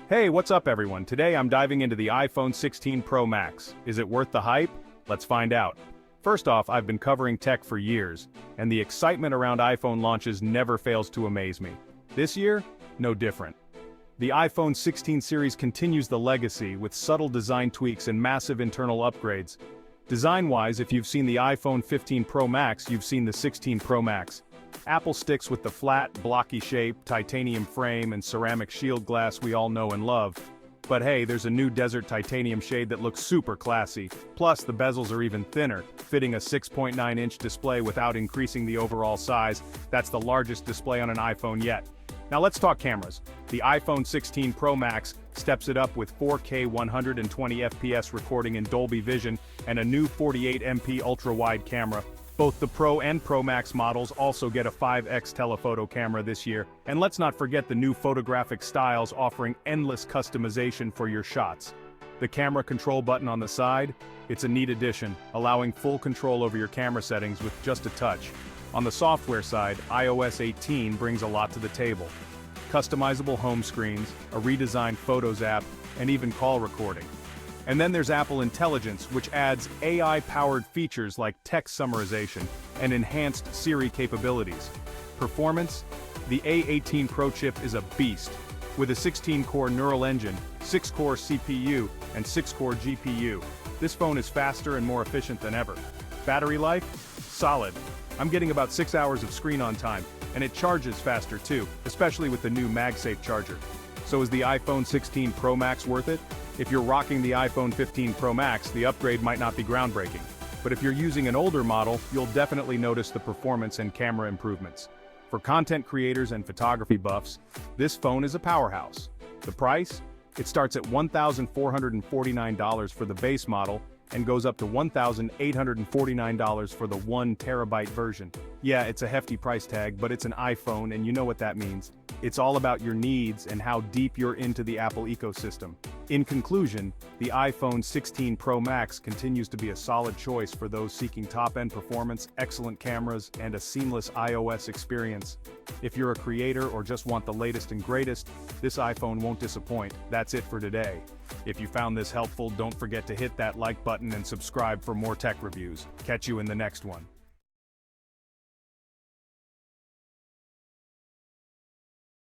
Hey, what's up everyone? Today I'm diving into the iPhone 16 Pro Max. Is it worth the hype? Let's find out. First off, I've been covering tech for years, and the excitement around iPhone launches never fails to amaze me. This year, no different. The iPhone 16 series continues the legacy with subtle design tweaks and massive internal upgrades. Design-wise, if you've seen the iPhone 15 Pro Max, you've seen the 16 Pro Max. Apple sticks with the flat, blocky shape, titanium frame, and ceramic shield glass we all know and love. But hey, there's a new desert titanium shade that looks super classy. Plus, the bezels are even thinner, fitting a 6.9-inch display without increasing the overall size. That's the largest display on an iPhone yet. Now let's talk cameras. The iPhone 16 Pro Max steps it up with 4K 120 FPS recording in Dolby Vision and a new 48MP ultra-wide camera. Both the Pro and Pro Max models also get a 5x telephoto camera this year, and let's not forget the new Photographic Styles offering endless customization for your shots. The camera control button on the side, it's a neat addition, allowing full control over your camera settings with just a touch. On the software side, iOS 18 brings a lot to the table. Customizable home screens, a redesigned Photos app, and even call recording. And then there's Apple Intelligence, which adds AI-powered features like text summarization and enhanced Siri capabilities. Performance? The A18 Pro chip is a beast. With a 16-core neural engine, 6-core CPU, and 6-core GPU, this phone is faster and more efficient than ever. Battery life? Solid. I'm getting about 6 hours of screen on time, and it charges faster too, especially with the new MagSafe charger. So is the iPhone 16 Pro Max worth it? If you're rocking the iPhone 15 Pro Max, the upgrade might not be groundbreaking. But if you're using an older model, you'll definitely notice the performance and camera improvements. For content creators and photography buffs, this phone is a powerhouse. The price? It starts at $1,449 for the base model and goes up to $1,849 for the 1TB version. Yeah, it's a hefty price tag, but it's an iPhone and you know what that means. It's all about your needs and how deep you're into the Apple ecosystem. In conclusion, the iPhone 16 Pro Max continues to be a solid choice for those seeking top-end performance, excellent cameras, and a seamless iOS experience. If you're a creator or just want the latest and greatest, this iPhone won't disappoint. That's it for today. If you found this helpful, don't forget to hit that like button and subscribe for more tech reviews. Catch you in the next one.